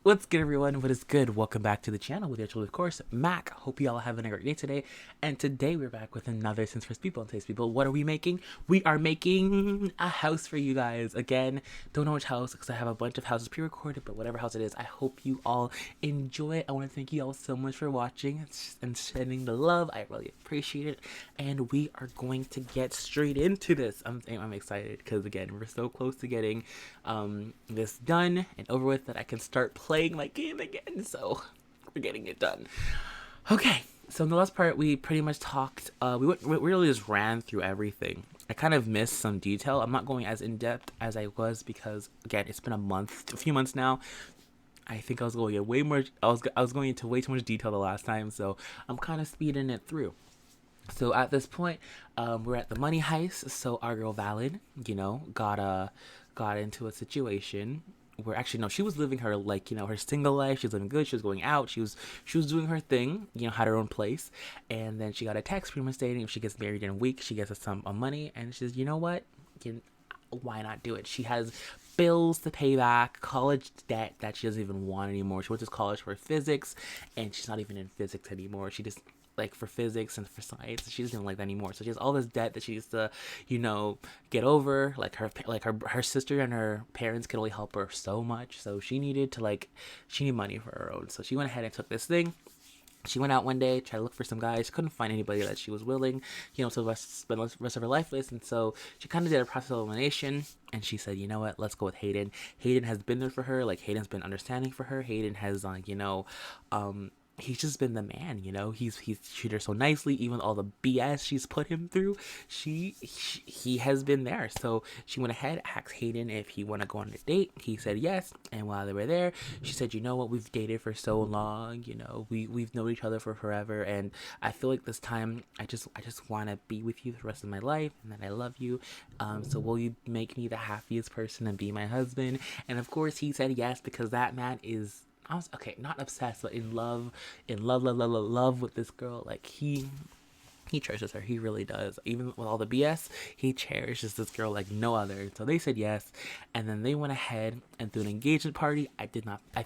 What's good, everyone? What is good? Welcome back to the channel with your children, of course, Mac. Hope you all are having a great day today. And today we're back with another Since First People. And today's people, what are we making? We are making a house for you guys. Again, don't know which house because I have a bunch of houses pre-recorded, but whatever house it is, I hope you all enjoy it. I want to thank you all so much for watching and sending the love. I really appreciate it. And we are going to get straight into this. I'm excited because, again, we're so close to getting this done and over with that I can start playing my game again, so we're getting it done. Okay, so in the last part we pretty much talked, we really just ran through everything. I kind of missed some detail. I'm not going as in-depth as I was because, again, it's been a few months now. I think I was going way more, I was going into way too much detail the last time, so I'm kind of speeding it through. So at this point, we're at the money heist. So our girl Valid, got into a situation where, actually, no, she was living her, like, her single life. She was living good. She was going out. She was doing her thing. Had her own place. And then she got a text pretty much stating if she gets married in a week, she gets some money. And she says, you know what? Why not do it? She has bills to pay back, college debt that she doesn't even want anymore. She went to college for physics, and she's not even in physics anymore. She just, like, for physics and for science, she doesn't even like that anymore. So she has all this debt that she needs to, get over. Like her sister and her parents could only help her so much. So she needed money for her own. So she went ahead and took this thing. She went out one day, tried to look for some guys, couldn't find anybody that she was willing, to spend the rest of her life with. And so she kind of did a process of elimination. And she said, you know what, let's go with Hayden. Hayden has been there for her. Like, Hayden's been understanding for her. Hayden has, he's just been the man. He's treated her so nicely. Even all the BS she's put him through, he has been there. So she went ahead, asked Hayden if he want to go on a date. He said yes. And while they were there, she said, you know what, we've dated for so long. We've known each other for forever, and I feel like this time I just want to be with you the rest of my life, and that I love you. So will you make me the happiest person and be my husband? And of course he said yes, because that man is, I was, okay, not obsessed, but in love, love with this girl. Like, he cherishes her. He really does. Even with all the BS, he cherishes this girl like no other. So they said yes, and then they went ahead and threw an engagement party. I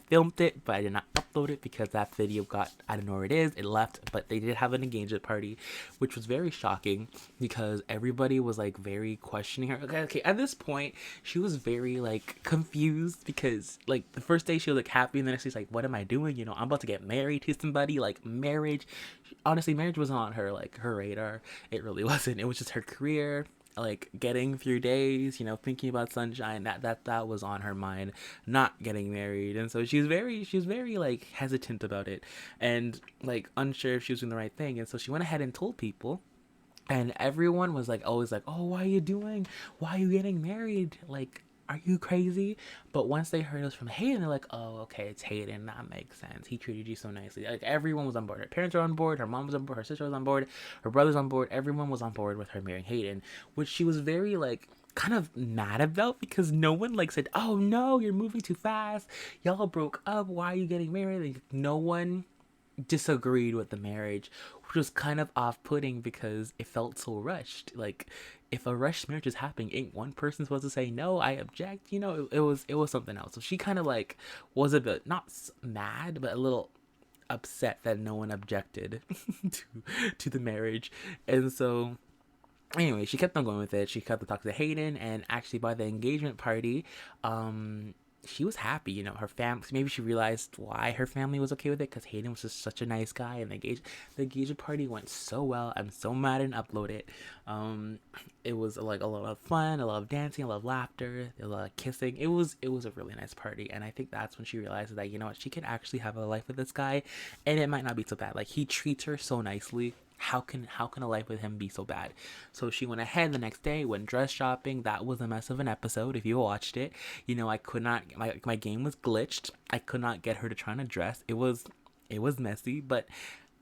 filmed it, but I did not upload it because that video I don't know where it is. It left, but they did have an engagement party, which was very shocking because everybody was, like, very questioning her. Okay. At this point, she was very, like, confused because, like, the first day she was, like, happy, and the next day she's like, what am I doing? I'm about to get married to somebody. Like, marriage. Honestly, marriage wasn't on her radar. It really wasn't. It was just her career, like, getting through days, thinking about sunshine. That was on her mind, not getting married. And so she was very like hesitant about it, and, like, unsure if she was doing the right thing. And so she went ahead and told people, and everyone was, like, always like, oh, why are you getting married? Like, are you crazy? But once they heard it was from Hayden, they're like, oh, okay, it's Hayden. That makes sense. He treated you so nicely. Like, everyone was on board. Her parents were on board. Her mom was on board. Her sister was on board. Her brother's on board. Everyone was on board with her marrying Hayden, which she was very, like, kind of mad about because no one, like, said, oh, no, you're moving too fast. Y'all broke up. Why are you getting married? Like, no one disagreed with the marriage, which was kind of off-putting because it felt so rushed. Like, if a rushed marriage is happening, ain't one person supposed to say no, I object? It was something else. So she kind of, like, was a bit not mad, but a little upset that no one objected to the marriage. And so, anyway, she kept on going with it. She kept on talking to Hayden, and actually by the engagement party, she was happy. Her family, maybe she realized why her family was okay with it, because Hayden was just such a nice guy, and the engagement party went so well. I'm so mad I didn't upload it. It was, like, a lot of fun, a lot of dancing, a lot of laughter, a lot of kissing. It was a really nice party, and I think that's when she realized that, she can actually have a life with this guy, and it might not be so bad. Like, he treats her so nicely. How can a life with him be so bad? So she went ahead the next day, went dress shopping. That was a mess of an episode. If you watched it, I could not. My game was glitched. I could not get her to try on a dress. It was messy, but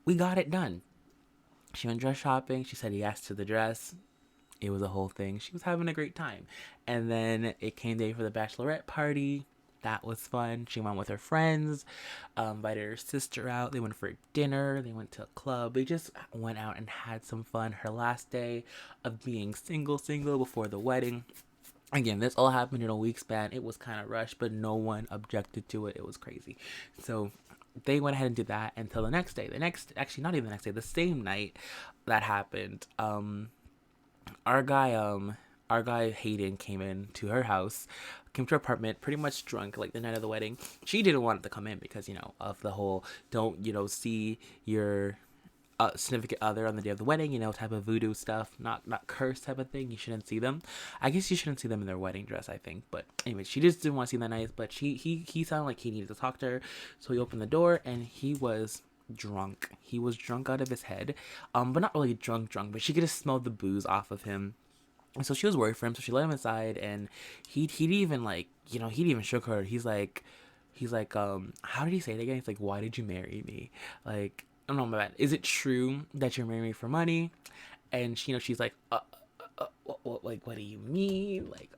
we got it done. She went dress shopping. She said yes to the dress. It was a whole thing. She was having a great time, and then it came day for the bachelorette party. That was fun. She went with her friends, invited her sister out. They went for dinner. They went to a club. They just went out and had some fun. Her last day of being single before the wedding. Again, this all happened in a week span. It was kind of rushed, but no one objected to it. It was crazy. So they went ahead and did that until the next day. Actually, not even the next day, the same night that happened. Our guy, our guy Hayden came in to her house, came to her apartment, pretty much drunk, like the night of the wedding. She didn't want to come in because, of the whole don't, see your significant other on the day of the wedding, type of voodoo stuff, not curse type of thing. You shouldn't see them. I guess you shouldn't see them in their wedding dress, I think. But anyway, she just didn't want to see that night. But he sounded like he needed to talk to her, so he opened the door and he was drunk. He was drunk out of his head, but not really drunk, but she could have smelled the booze off of him. And so she was worried for him, so she let him inside, and he'd even he'd even shook her. He's like, how did he say it again? He's like, why did you marry me? Like, I don't know, my bad. Is it true that you're marrying me for money? And she's like, what do you mean? Like,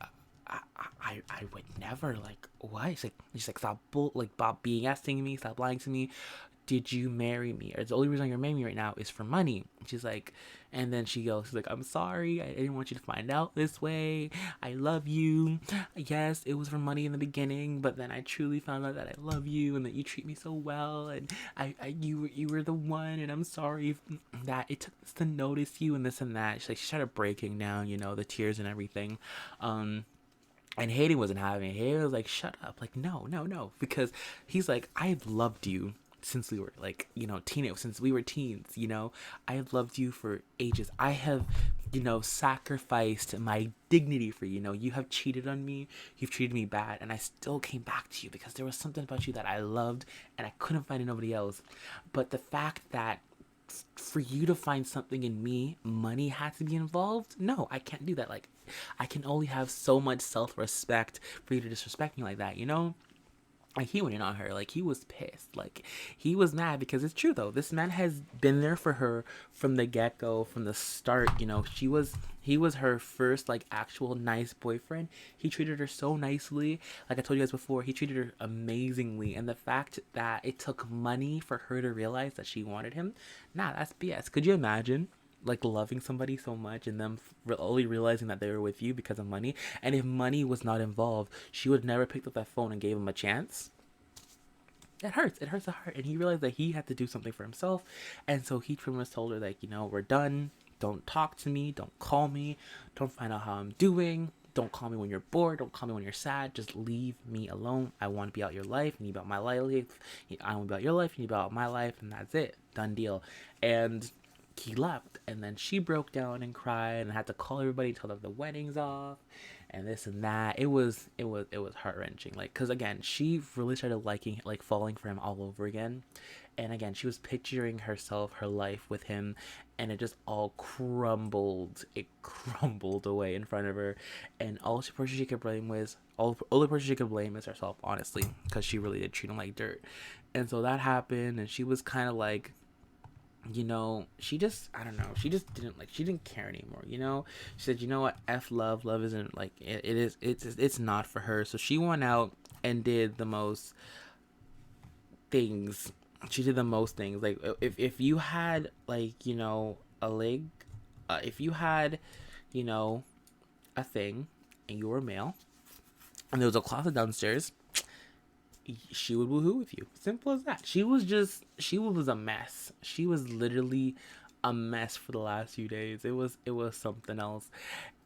I would never, like, what? She's like, stop asking me, stop lying to me. Did you marry me? Or the only reason you're marrying me right now is for money. She's like, and then she's like, I'm sorry. I didn't want you to find out this way. I love you. Yes, it was for money in the beginning, but then I truly found out that I love you and that you treat me so well. And you were the one. And I'm sorry that it took us to notice you and this and that. She started breaking down, the tears and everything. And Hayden wasn't having it. Hayden was like, shut up. Like, no. Because he's like, I've loved you since we were since we were teens, I have loved you for ages. I have, sacrificed my dignity for you. You have cheated on me. You've treated me bad. And I still came back to you because there was something about you that I loved and I couldn't find in nobody else. But the fact that for you to find something in me, money had to be involved. No, I can't do that. Like, I can only have so much self-respect for you to disrespect me like that, Like, he went in on her. Like, he was pissed. Like, he was mad because it's true, though. This man has been there for her from the get-go, from the start. He was her first, like, actual nice boyfriend. He treated her so nicely. Like I told you guys before, he treated her amazingly. And the fact that it took money for her to realize that she wanted him, nah, that's BS. Could you imagine? Like, loving somebody so much and them only realizing that they were with you because of money. And if money was not involved, she would never picked up that phone and gave him a chance. It hurts the heart. And he realized that he had to do something for himself. And so he pretty much told her, like, we're done. Don't talk to me. Don't call me. Don't find out how I'm doing. Don't call me when you're bored. Don't call me when you're sad. Just leave me alone. I want to be out your life. You need about my life. I want to be out your life. You need about my life. And that's it. Done deal. And he left, and then she broke down and cried and had to call everybody, tell them the wedding's off and this and that. It was heart-wrenching, like, because again, she really started falling for him all over again. And again, she was picturing herself, her life with him, and it just all crumbled. It crumbled away in front of her, and all the person she could blame was only person she could blame is herself, honestly, because she really did treat him like dirt. And so that happened, and she was kind of like, she just, I don't know, she didn't care anymore. She said, what, F love isn't, like, it's not for her. So she went out and did the most things. She did the most things. Like, if you had, like, a leg, if you had, a thing and you were a male and there was a closet downstairs, she would woohoo with you. Simple as that. She was a mess. She was literally a mess for the last few days. It was something else.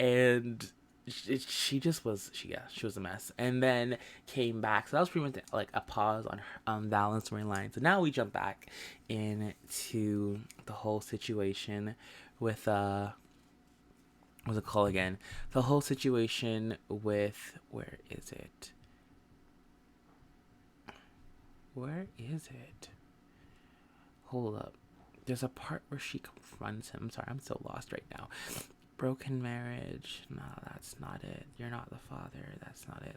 And she was a mess. And then came back. So that was pretty much like a pause on her Val's storyline. So now we jump back into the whole situation with what's it called again? The whole situation with, where is it? Hold up. There's a part where she confronts him. I'm sorry, I'm so lost right now. Broken marriage. No, that's not it. You're not the father. That's not it.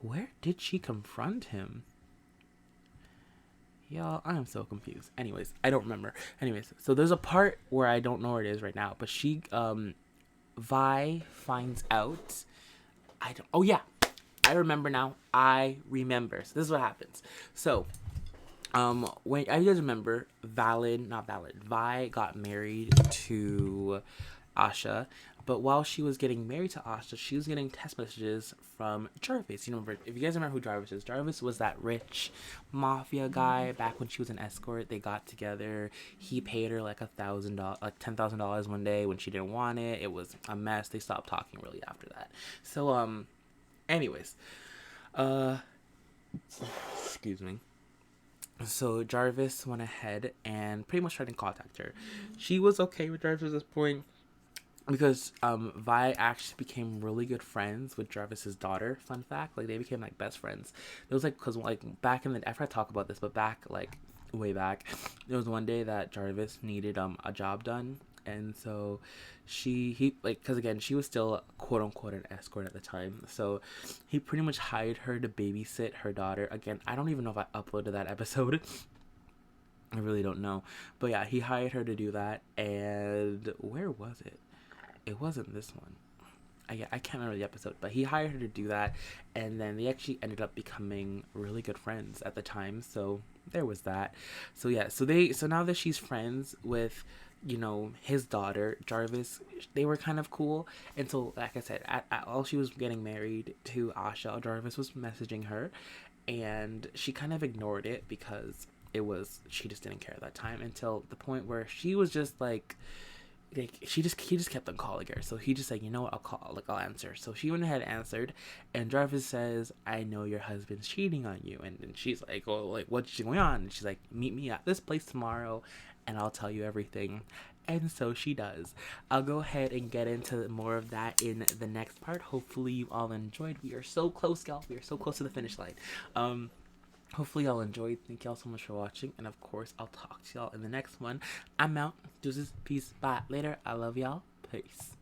Where did she confront him? Y'all, I am so confused. Anyways, I don't remember. Anyways, so there's a part where I don't know where it is right now, but she, Vi finds out. Oh yeah, I remember now. So this is what happens. So, when I just remember, Vi got married to Asha. But while she was getting married to Asha, she was getting text messages from Jarvis. You know, if you guys remember who Jarvis was that rich mafia guy back when she was an escort. They got together. He paid her like $1,000, like $10,000 one day when she didn't want it. It was a mess. They stopped talking really after that. So anyways, uh, excuse me. So Jarvis went ahead and pretty much tried to contact her. She was okay with Jarvis at this point because Vi actually became really good friends with Jarvis's daughter. Fun fact, like they became like best friends. It was like because like back in the I forgot to talk about this, but back like way back, there was one day that Jarvis needed a job done, and so he like because again she was still quote unquote an escort at the time, so he pretty much hired her to babysit her daughter. Again, I don't even know if I uploaded that episode. I really don't know, but yeah, he hired her to do that. And where was it? It wasn't this one. I can't remember the episode, but he hired her to do that, and then they actually ended up becoming really good friends at the time. So there was that. So yeah, so now that she's friends with, you know, his daughter Jarvis, they were kind of cool until, like I said, while she was getting married to Asha, Jarvis was messaging her, and she kind of ignored it because she just didn't care at that time, until the point where she was just like he just kept on calling her. So he just said, you know what, I'll answer. So she went ahead and answered, and Jarvis says, I know your husband's cheating on you. And she's like, oh, like what's going on? And she's like, meet me at this place tomorrow and I'll tell you everything. And so she does. I'll go ahead and get into more of that in the next part. Hopefully you all enjoyed. We are so close, y'all. We are so close to the finish line. Hopefully y'all enjoyed. Thank y'all so much for watching, and of course I'll talk to y'all in the next one. I'm out. Deuces, peace, bye. Later. I love y'all. Peace.